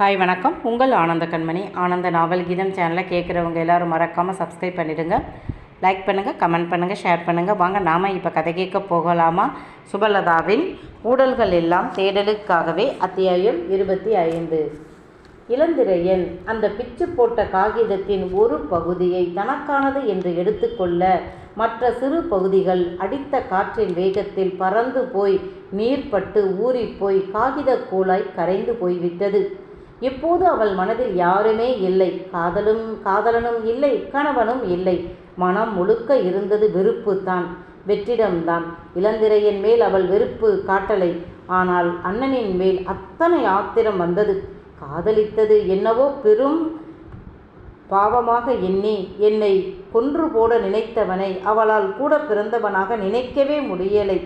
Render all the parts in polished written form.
Hi வணக்கம். உங்கள் ஆனந்த கண்மணி. ஆனந்த நாவல் கீதம் சேனலை கேட்குறவங்க எல்லோரும் மறக்காமல் சப்ஸ்கிரைப் பண்ணிவிடுங்க. லைக் பண்ணுங்கள், கமெண்ட் பண்ணுங்கள், ஷேர் பண்ணுங்கள். வாங்க நாம் இப்போ கதை கேட்க போகலாமா? சுபலதாவின் ஊடல்கள் எல்லாம் தேடலுக்காகவே. அத்தியாயம் 25. இளந்திரையன் அந்த பிச்சு போட்ட காகிதத்தின் ஒரு பகுதியை தனக்கானது என்று எடுத்துக்கொள்ள மற்ற சிறு பகுதிகள் அடித்த காற்றின் வேகத்தில் பறந்து போய் நீர்பட்டு ஊறிப்போய் காகித கூழாய் கரைந்து போய்விட்டது. இப்போது அவள் மனதில் யாருமே இல்லை. காதலனும் இல்லை, கணவனும் இல்லை. மனம் முழுக்க இருந்தது வெறுப்பு தான், வெற்றிடம்தான். இளந்திரையன் மேல் அவள் வெறுப்பு காட்டலை. ஆனால் அண்ணனின் மேல் அத்தனை ஆத்திரம் வந்தது. காதலித்தது என்னவோ பெரும் பாவமாக எண்ணி என்னை கொன்று போட நினைத்தவனை அவளால் கூட பிறந்தவனாக நினைக்கவே முடியலை.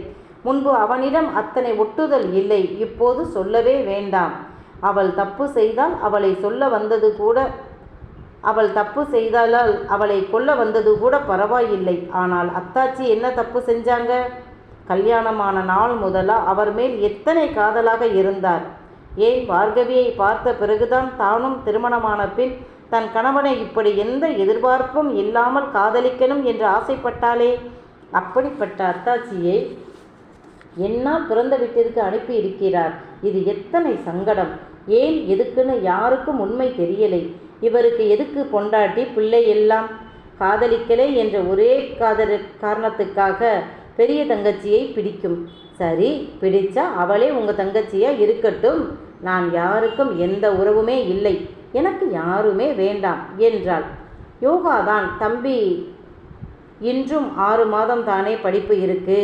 முன்பு அவனிடம் அத்தனை ஒட்டுதல் இல்லை, இப்போது சொல்லவே வேண்டாம். அவள் தப்பு செய்தால் அவளை கொல்ல வந்தது கூட பரவாயில்லை. ஆனால் அத்தாச்சி என்ன தப்பு செஞ்சாங்க? கல்யாணமான நாள் முதலா அவர் மேல் எத்தனை காதலாக இருந்தார். ஏன் பார்கவியை பார்த்த பிறகுதான் தானும் திருமணமான பின் தன் கணவனை இப்படி எந்த எதிர்பார்ப்பும் இல்லாமல் காதலிக்கணும் என்று ஆசைப்பட்டாளே. அப்படிப்பட்ட அத்தாச்சியை என்னால் பிறந்த வீட்டிற்கு அனுப்பி இருக்கிறார். இது எத்தனை சங்கடம்! ஏன், எதுக்குன்னு யாருக்கும் உண்மை தெரியலை. இவருக்கு எதுக்கு பொண்டாட்டி பிள்ளை எல்லாம்? காதலிக்கலே என்ற ஒரே காரணத்துக்காக பெரிய தங்கச்சியை பிடிக்கும். சரி, பிடிச்சா அவளே உங்கள் தங்கச்சியா இருக்கட்டும். நான் யாருக்கும் எந்த உறவுமே இல்லை, எனக்கு யாருமே வேண்டாம் என்றாள். யோகாதான் தம்பி, இன்றும் 6 மாதம் தானே படிப்பு இருக்கு.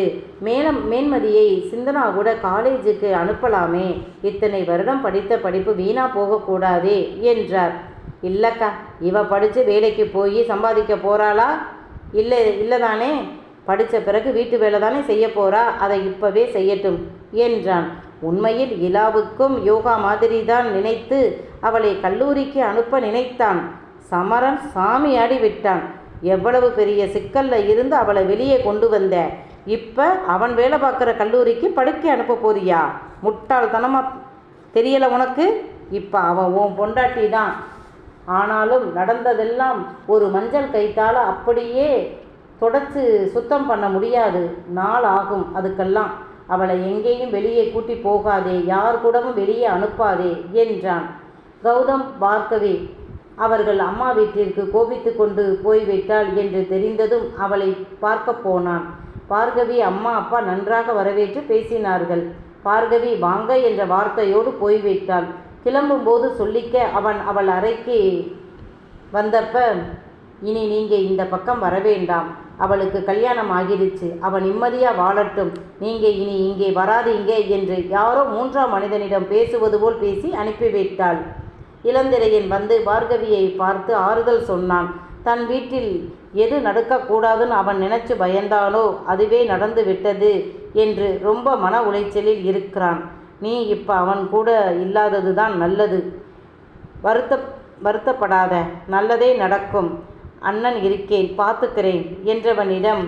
மேன்மதியை சிந்தனா கூட காலேஜுக்கு அனுப்பலாமே. இத்தனை வருடம் படித்த படிப்பு வீணா போகக்கூடாதே என்றார். இல்லைக்கா, இவ படித்து வேலைக்கு போய் சம்பாதிக்க போகிறாளா? இல்லை தானே. படித்த பிறகு வீட்டு வேலை தானே செய்ய போகிறா. அதை இப்போவே செய்யட்டும் என்றான். உண்மையில் இலாவுக்கும் யோகா மாதிரி தான் நினைத்து அவளை கல்லூரிக்கு அனுப்ப நினைத்தான். சமரன் சாமியாடி விட்டான். எவ்வளவு பெரிய சிக்கல்ல இருந்து அவளை வெளியே கொண்டு வந்த. இப்போ அவன் வேலை பார்க்குற கல்லூரிக்கு படிக்க அனுப்ப போறியா? முட்டாள்தனமாக தெரியலை உனக்கு? இப்போ அவன் உன் பொண்டாட்டி தான். ஆனாலும் நடந்ததெல்லாம் ஒரு மஞ்சள் கைத்தால் அப்படியே தொடச்சு சுத்தம் பண்ண முடியாது. நாள் ஆகும் அதுக்கெல்லாம். அவளை எங்கேயும் வெளியே கூட்டி போகாதே, யார் கூடவும் வெளியே அனுப்பாதே என்றான். கௌதம் பார்கவி அவர்கள் அம்மா வீட்டிற்கு கோபித்து கொண்டு போய்விட்டாள் என்று தெரிந்ததும் அவளை பார்க்க போனான். பார்கவி அம்மா அப்பா நன்றாக வரவேற்று பேசினார்கள். பார்கவி வாங்க என்ற வார்த்தையோடு போய்விட்டாள். கிளம்பும்போது சொல்லிக்க அவள் அறைக்கு வந்தப்ப, இனி நீங்கள் இந்த பக்கம் வரவேண்டாம். அவளுக்கு கல்யாணம் ஆகிடுச்சு. அவள் நிம்மதியாக வாழட்டும். நீங்கள் இனி இங்கே வராதீங்க என்று யாரோ 3ஆம் மனிதனிடம் பேசுவது போல் பேசி அனுப்பிவிட்டாள். இளந்திரையன் வந்து பார்கவியை பார்த்து ஆறுதல் சொன்னான். தன் வீட்டில் எது நடக்கக்கூடாதுன்னு அவன் நினைச்சு பயந்தானோ அதுவே நடந்து விட்டது என்று ரொம்ப மன உளைச்சலில் இருக்கிறான். நீ இப்போ அவன் கூட இல்லாதது தான் நல்லது. வருத்தப்படாத, நல்லதே நடக்கும். அண்ணன் இருக்கேன், பார்த்துக்கிறேன் என்றவனிடம்,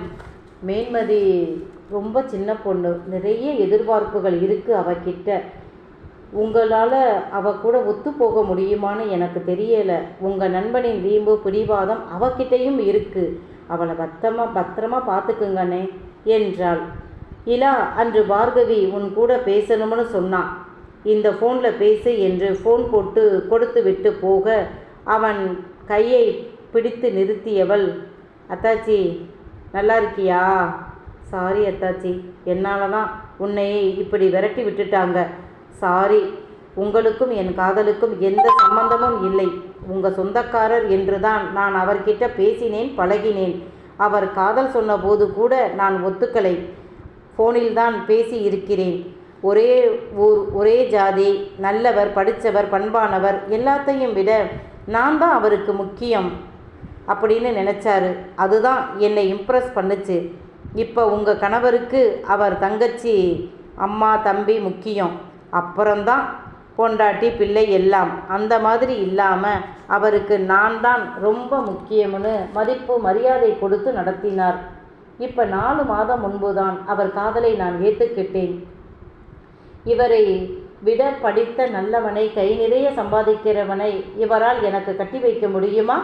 மேன்மதி ரொம்ப சின்ன பொண்ணு, நிறைய எதிர்பார்ப்புகள் இருக்குது அவகிட்ட. உங்களால் அவ கூட ஒத்து போக முடியுமான்னு எனக்கு தெரியலை. உங்கள் நண்பனின் வீம்பு பிடிவாதம் அவகிட்டையும் இருக்குது. அவளை பத்திரமா பார்த்துக்குங்கண்ணே என்றாள். இலா, அன்று பார்கவி உன் கூட பேசணும்னு சொன்னான். இந்த ஃபோனில் பேசு என்று ஃபோன் கொடுத்து விட்டு போக அவன் கையை பிடித்து நிறுத்தியவள், அத்தாச்சி நல்லா இருக்கியா? சாரி அத்தாச்சி, என்னால் தான் உன்னை இப்படி விரட்டி விட்டுட்டாங்க. சாரி. உங்களுக்கும் என் காதலுக்கும் எந்த சம்பந்தமும் இல்லை. உங்கள் சொந்தக்காரர் என்றுதான் நான் அவர்கிட்ட பேசினேன், பழகினேன். அவர் காதல் சொன்னபோது கூட நான் ஒத்துக்கலை. ஃபோனில்தான் பேசி இருக்கிறேன். ஒரே ஊர், ஒரே ஜாதி, நல்லவர், படித்தவர், பண்பானவர். எல்லாத்தையும் விட நான் தான் அவருக்கு முக்கியம் அப்படின்னு நினச்சாரு. அதுதான் என்னை இம்ப்ரெஸ் பண்ணுச்சு. இப்போ உங்கள் கணவருக்கு அவர் தங்கச்சி, அம்மா, தம்பி முக்கியம். அப்புறம்தான் பொண்டாட்டி, பிள்ளை எல்லாம். அந்த மாதிரி இல்லாமல் அவருக்கு நான் தான் ரொம்ப முக்கியம்னு மதிப்பு மரியாதை கொடுத்து நடத்தினார். இப்போ 4 மாதம் முன்புதான் அவர் காதலை நான் ஏற்றுக்கிட்டேன். இவரை விட படித்த நல்லவனை, கை நிறைய சம்பாதிக்கிறவனை இவரால் எனக்கு கட்டி வைக்க முடியுமா?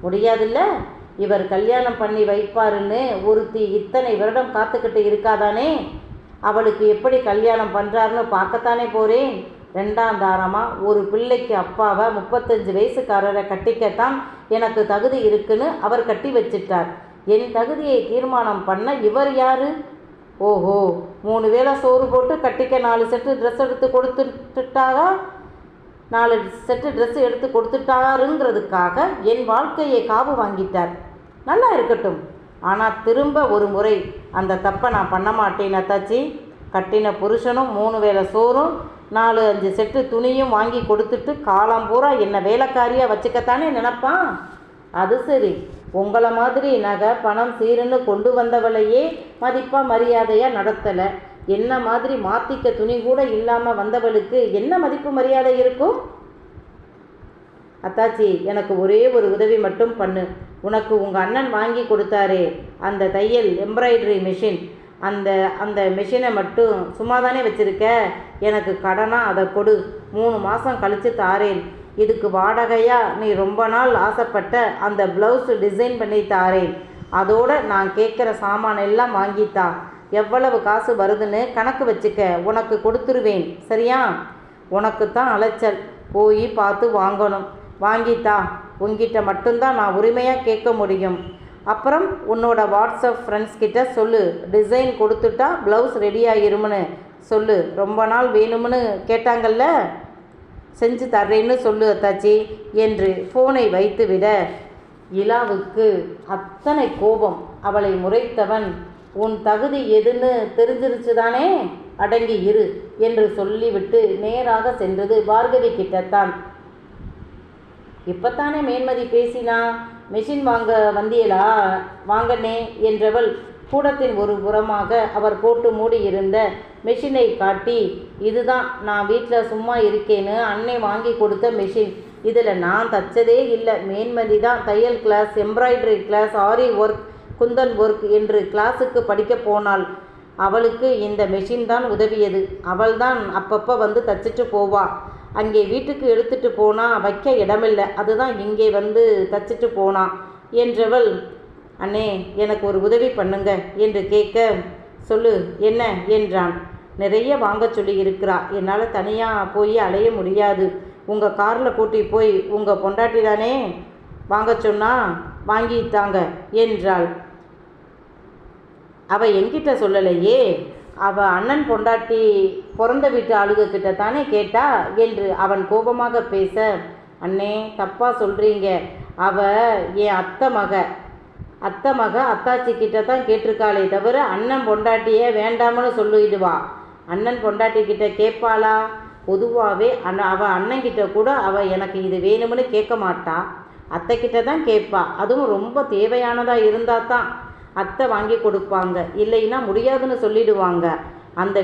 முடியாதுல்ல. இவர் கல்யாணம் பண்ணி வைப்பாருன்னு ஒருத்தி இத்தனை வருடம் காத்துக்கிட்டு இருக்காதானே? அவளுக்கு எப்படி கல்யாணம் பண்ணுறாருன்னு பார்க்கத்தானே போகிறேன். ரெண்டாந்தாரமாக ஒரு பிள்ளைக்கு அப்பாவை 35 வயசுக்காரரை கட்டிக்கத்தான் எனக்கு தகுதி இருக்குன்னு அவர் கட்டி வச்சிட்டார். என் தகுதியை தீர்மானம் பண்ண இவர் யாரு? ஓஹோ, 3 வேளை சோறு போட்டு கட்டிக்க 4 செட்டு ட்ரெஸ் எடுத்து கொடுத்துட்டாரா? 4 செட்டு ட்ரெஸ் எடுத்து கொடுத்துட்டாருங்கிறதுக்காக என் வாழ்க்கையை காவு வாங்கிட்டார். நல்லா இருக்கட்டும். ஆனால் திரும்ப ஒரு முறை அந்த தப்பை நான் பண்ண மாட்டேன் அத்தாச்சி. கட்டின புருஷனும் 3 வேளை சோறும் 4-5 செட்டு துணியும் வாங்கி கொடுத்துட்டு காலம் பூரா என்னை வேலைக்காரியாக வச்சுக்கத்தானே நினப்பான். அது சரி, உங்களை மாதிரி நகை பணம் சீருன்னு கொண்டு வந்தவளையே மதிப்பாக மரியாதையாக நடத்தலை. என்ன மாதிரி மாற்றிக்க துணி கூட இல்லாமல் வந்தவளுக்கு என்ன மதிப்பு மரியாதை இருக்கும்? அத்தாச்சி, எனக்கு ஒரே ஒரு உதவி மட்டும் பண்ணு. உனக்கு உங்கள் அண்ணன் வாங்கி கொடுத்தாரே அந்த தையல் எம்ப்ராய்டரி மிஷின், அந்த மிஷினை மட்டும் சும்மா தானே வச்சுருக்க, எனக்கு கடனாக அதை கொடு. 3 மாதம் கழித்து தாரேன். இதுக்கு வாடகையாக நீ ரொம்ப நாள் ஆசைப்பட்ட அந்த ப்ளவுஸ் டிசைன் பண்ணி தாரேன். அதோட நான் கேட்குற சாமான் எல்லாம் வாங்கித்தா. எவ்வளவு காசு வருதுன்னு கணக்கு வச்சுக்க, உனக்கு கொடுத்துருவேன். சரியா? உனக்கு தான் அலைச்சல், போய் பார்த்து வாங்கணும். வாங்கித்தா. உங்ககிட்ட மட்டும்தான் நான் உரிமையாக கேட்க முடியும். அப்புறம் உன்னோட வாட்ஸ்அப் ஃப்ரெண்ட்ஸ் கிட்ட சொல்லு, டிசைன் கொடுத்துட்டா ப்ளவுஸ் ரெடியாகிரும்னு சொல்லு. ரொம்ப நாள் வேணும்னு கேட்டாங்கல்ல, செஞ்சு தர்றேன்னு சொல்லு அத்தாச்சி என்று ஃபோனை வைத்து விட இலாவுக்கு அத்தனை கோபம். அவளை முறைத்தவன், உன் தகுதி எதுன்னு தெரிஞ்சிருச்சு தானே, அடங்கி இரு என்று சொல்லிவிட்டு நேராக சென்றது பார்கவி கிட்டத்தான். இப்பத்தானே மேன்மதி பேசினா, மெஷின் வாங்க வந்தியலா? வாங்கனே என்றவள் கூடத்தின் ஒரு புறமாக அவர் போட்டு மூடி இருந்த மெஷினை காட்டி, இதுதான் நான் வீட்டில் சும்மா இருக்கேன்னு அன்னை வாங்கி கொடுத்த மெஷின். இதில் நான் தச்சதே இல்லை. மேன்மதி தான் தையல் கிளாஸ், எம்ப்ராய்டரி கிளாஸ், ஆரி ஒர்க், குந்தன் ஒர்க் என்று கிளாஸுக்கு படிக்க போனாள். அவளுக்கு இந்த மெஷின் தான் உதவியது. அவள் தான் அப்பப்போ வந்து தச்சிட்டு போவா. அங்கே வீட்டுக்கு எடுத்துகிட்டு போனால் வைக்க இடமில்லை, அதுதான் இங்கே வந்து தச்சிட்டு போனான் என்றவள், அண்ணே எனக்கு ஒரு உதவி பண்ணுங்க என்று கேட்க, சொல்லு என்ன என்றான். நிறைய வாங்க சொல்லி இருக்கிறா. என்னால் தனியாக போய் அலைய முடியாது. உங்கள் காரில் கூட்டி போய் உங்கள் பொண்டாட்டி தானே வாங்க சொன்னா வாங்கித்தாங்க என்றாள். அவள் என்கிட்ட சொல்லலையே, அவள் அண்ணன் பொண்டாட்டி பிறந்த வீட்டு ஆளுகிட்ட தானே கேட்டா என்று அவன் கோபமாக பேச, அண்ணே தப்பாக சொல்கிறீங்க. அவள் என் அத்தை மக அத்தாச்சி கிட்ட தான் கேட்டிருக்காளே தவிர அண்ணன் பொண்டாட்டியே வேண்டாம்னு சொல்லிடுவா. அண்ணன் பொண்டாட்டி கிட்ட கேட்பாளா? பொதுவாகவே அவள் அண்ணன்கிட்ட கூட அவள் எனக்கு இது வேணும்னு கேட்க மாட்டா. அத்தைக்கிட்ட தான் கேட்பா. அதுவும் ரொம்ப தேவையானதாக இருந்தால் தான் அத்தை வாங்கி கொடுப்பாங்க, இல்லைன்னா முடியாதுன்னு சொல்லிடுவாங்க. அந்த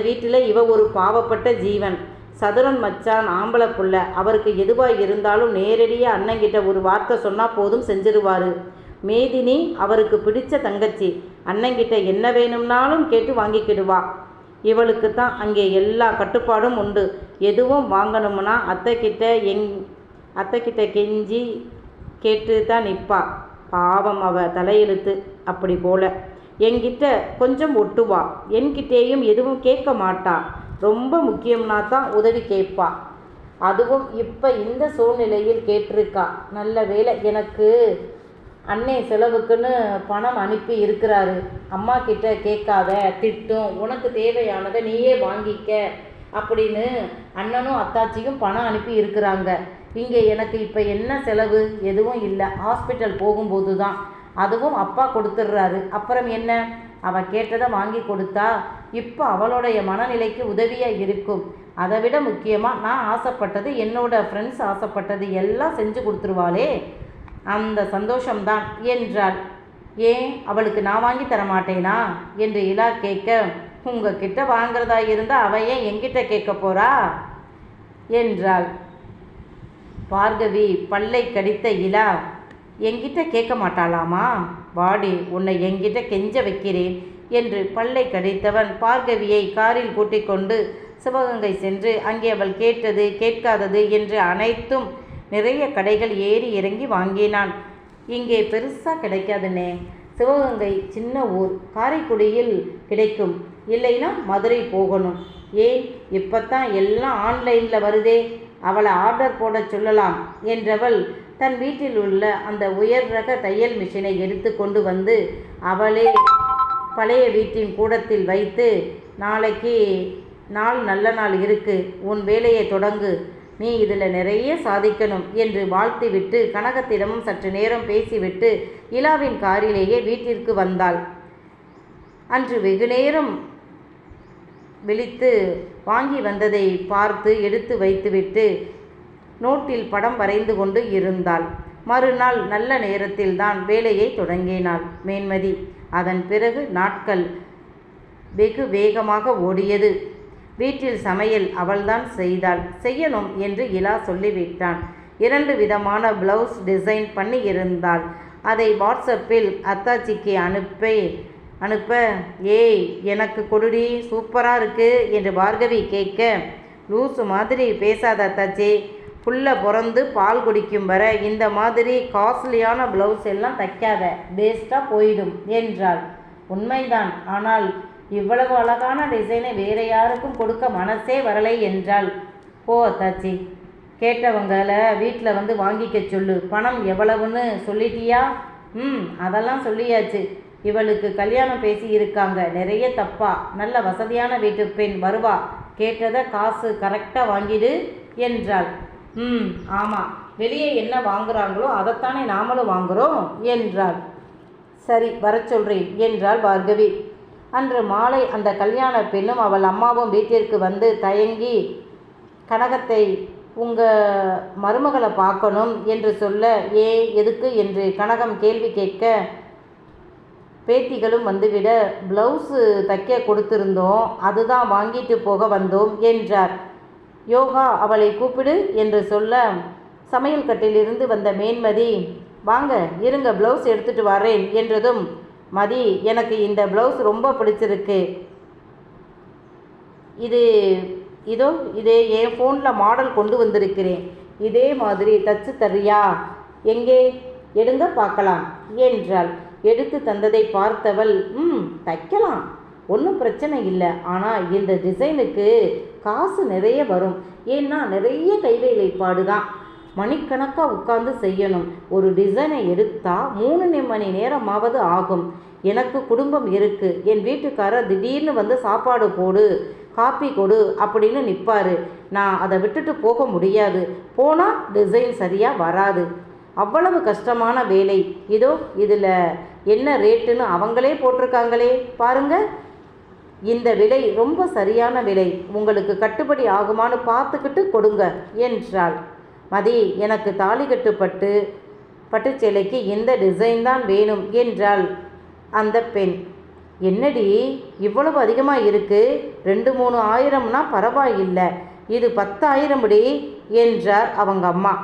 வீட்டில் இவ ஒரு பாவப்பட்ட ஜீவன். சதுரன் மச்சான் ஆம்பளை புள்ள. அவருக்கு எதுவாக இருந்தாலும் நேரடியாக அண்ணங்கிட்ட ஒரு வார்த்தை சொன்னால் போதும், செஞ்சிருவார். மேதினி அவருக்கு பிடிச்ச தங்கச்சி. அண்ணங்கிட்ட என்ன வேணும்னாலும் கேட்டு வாங்கிக்கிடுவா. இவளுக்கு தான் அங்கே எல்லா கட்டுப்பாடும் உண்டு. எதுவும் வாங்கணும்னா அத்தைக்கிட்ட கெஞ்சி கேட்டு தான் நிற்பா. பாவம், அவ தலையெழுத்து அப்படி போல. என்கிட்ட கொஞ்சம் ஒட்டுவா, என்கிட்டேயும் எதுவும் கேட்க மாட்டா. ரொம்ப முக்கியம்னா தான் உதவி கேட்பா. அதுவும் இப்போ இந்த சூழ்நிலையில் கேட்டிருக்கா. நல்ல வேளை, எனக்கு அன்னை செலவுக்குன்னு பணம் அனுப்பி இருக்கிறாரு. அம்மா கிட்ட கேட்காத, திட்டும், உனக்கு தேவையானதை நீயே வாங்கிக்க அப்படின்னு அண்ணனும் அத்தாச்சியும் பணம் அனுப்பி இருக்கிறாங்க. இங்கே எனக்கு இப்போ என்ன செலவு? எதுவும் இல்லை. ஹாஸ்பிட்டல் போகும்போது தான், அதுவும் அப்பா கொடுத்துட்றாரு. அப்புறம் என்ன? அவள் கேட்டதை வாங்கி கொடுத்தா இப்போ அவளுடைய மனநிலைக்கு உதவியாக இருக்கும். அதை விட முக்கியமாக நான் ஆசைப்பட்டது, என்னோட ஃப்ரெண்ட்ஸ் ஆசைப்பட்டது எல்லாம் செஞ்சு கொடுத்துருவாளே, அந்த சந்தோஷம்தான் என்றாள். ஏன் அவளுக்கு நான் வாங்கி தர மாட்டேனா என்று இலா கேட்க, உங்ககிட்ட வாங்கிறதா இருந்தால் அவள் ஏன் என்கிட்ட கேட்க போகிறா என்றாள். பார்கவி பல்லை கடித்த இலா, என்கிட்ட கேட்க மாட்டாளாமா? வாடி, உன்னை என்கிட்ட கெஞ்ச வைக்கிறேன். என்று பல்லை கடித்தவன் பார்கவியை காரில் கூட்டிக் கொண்டு சிவகங்கை சென்று அங்கே அவள் கேட்டது கேட்காதது என்று அனைத்தும் நிறைய கடைகள் ஏறி இறங்கி வாங்கினான். இங்கே பெருசாக கிடைக்காதுன்னே. சிவகங்கை சின்ன ஊர், காரைக்குடியில் கிடைக்கும், இல்லைன்னா மதுரை போகணும். ஏன் இப்போத்தான் எல்லாம் ஆன்லைனில் வருதே, அவளை ஆர்டர் போட சொல்லலாம் என்றவள் தன் வீட்டில் உள்ள அந்த உயர் ரக தையல் மிஷினை எடுத்து கொண்டு வந்து அவளே பழைய வீட்டின் கூடத்தில் வைத்து, நாளைக்கு நாள் நல்ல நாள் இருக்கு, உன் வேலையை தொடங்கு, நீ இதில் நிறைய சாதிக்கணும் என்று வாழ்த்திவிட்டு கனகத்திடமும் சற்று நேரம் பேசிவிட்டு இலாவின் காரிலேயே வீட்டிற்கு வந்தாள். அன்று வெகுநேரம் விழித்து வாங்கி வந்ததை பார்த்து எடுத்து வைத்துவிட்டு நோட்டில் படம் வரைந்து கொண்டு இருந்தாள். மறுநாள் நல்ல நேரத்தில்தான் வேலையை தொடங்கினாள் மேன்மதி. அதன் பிறகு நாட்கள் வெகு வேகமாக ஓடியது. வீட்டில் சமையல் அவள்தான் செய்தாள். செய்யணும் என்று இலா சொல்லிவிட்டான். 2 விதமான ப்ளவுஸ் டிசைன் பண்ணி இருந்தாள். அதை வாட்ஸ்அப்பில் அத்தாச்சிக்கு அனுப்ப ஏய் எனக்கு கொடுடி, சூப்பராக இருக்கு என்று பார்கவி கேட்க, லூசு மாதிரி பேசாத அத்தாச்சி, புள்ள பிறந்து பால் குடிக்கும் வர இந்த மாதிரி காஸ்ட்லியான ப்ளவுஸ் எல்லாம் தைக்காத, வேஸ்ட்டாக போயிடும் என்றாள். உண்மைதான், ஆனால் இவ்வளவு அழகான டிசைனை வேற யாருக்கும் கொடுக்க மனசே வரலை என்றாள். போ அத்தாச்சி, கேட்டவங்களை வீட்டில் வந்து வாங்கிக்க சொல்லு. பணம் எவ்வளவுன்னு சொல்லிட்டியா? அதெல்லாம் சொல்லியாச்சு. இவளுக்கு கல்யாணம் பேசி இருக்காங்க, நிறைய தப்பா. நல்ல வசதியான வீட்டு பெண் வருவா, கேட்டதை காசு கரெக்டாக வாங்கிடு என்றாள். ஆமாம், வெளியே என்ன வாங்குறாங்களோ அதைத்தானே நாமளும் வாங்குகிறோம் என்றாள். சரி, வர சொல்கிறேன் என்றாள் பார்கவி. அன்று மாலை அந்த கல்யாண பெண்ணும் அவள் அம்மாவும் வீட்டிற்கு வந்து தயங்கி, கனகத்தை உங்கள் மருமகளை பார்க்கணும் என்று சொல்ல, எதுக்கு என்று கனகம் கேள்வி கேட்க, பேத்திகளும் வந்துவிட ப்ளவுஸு தைக்க கொடுத்திருந்தோம், அதுதான் வாங்கிட்டு போக வந்தோம் என்றார். யோகா அவளை கூப்பிடு என்று சொல்ல, சமையல் கட்டிலிருந்து வந்த மேன்மதி, வாங்க இருங்க ப்ளவுஸ் எடுத்துகிட்டு வரேன் என்றதும், மதி எனக்கு இந்த ப்ளவுஸ் ரொம்ப பிடிச்சிருக்கு, இதே என் ஃபோனில் மாடல் கொண்டு வந்திருக்கிறேன், இதே மாதிரி தச்சு தரியா, எங்கே எடுங்க பார்க்கலாம் என்றாள். எடுத்து தந்ததை பார்த்தவள், தைக்கலாம், ஒன்றும் பிரச்சனை இல்லை, ஆனால் இந்த டிசைனுக்கு காசு நிறைய வரும், ஏன்னா நிறைய கைவேலைப்பாடு தான், மணிக்கணக்காக உட்கார்ந்து செய்யணும். ஒரு டிசைனை எடுத்தால் 3 மணி நேரமாவது ஆகும். எனக்கு குடும்பம் இருக்குது, என் வீட்டுக்காரர் திடீர்னு வந்து சாப்பாடு போடு, காப்பி கொடு அப்படின்னு நிற்பார், நான் அதை விட்டுட்டு போக முடியாது, போனால் டிசைன் சரியாக வராது, அவ்வளவு கஷ்டமான வேலை. இதில் என்ன ரேட்டுன்னு அவங்களே போட்டிருக்காங்களே பாருங்க, இந்த விலை ரொம்ப சரியான விலை, உங்களுக்கு கட்டுப்படி ஆகுமான்னு பார்த்துக்கிட்டு கொடுங்க என்றாள். மதி, எனக்கு தாலி கட்டுப்பட்டு பட்டுச்சேலைக்கு இந்த டிசைன் தான் வேணும் என்றாள் அந்த பெண். என்னடி இவ்வளவு அதிகமாக இருக்குது, 2-3 ஆயிரம்னா பரவாயில்லை, இது 10,000 என்றார் அவங்க அம்மா.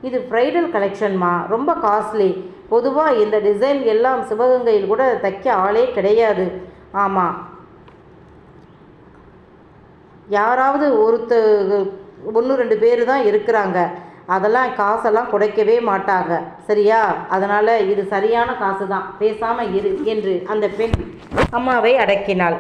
இது ப்ரைடல் கலெக்ஷன்மா, ரொம்ப காஸ்ட்லி, பொதுவாக இந்த டிசைன் எல்லாம் சிவகங்கையில் கூட தைக்க ஆளே கிடையாது. ஆமாம், யாராவது 1-2 பேர் தான் இருக்கிறாங்க, அதெல்லாம் காசெல்லாம் குறைக்கவே மாட்டாங்க, சரியா? அதனால் இது சரியான காசு தான், பேசாமல் இரு என்று அந்த பெண் அம்மாவை அடக்கினாள்.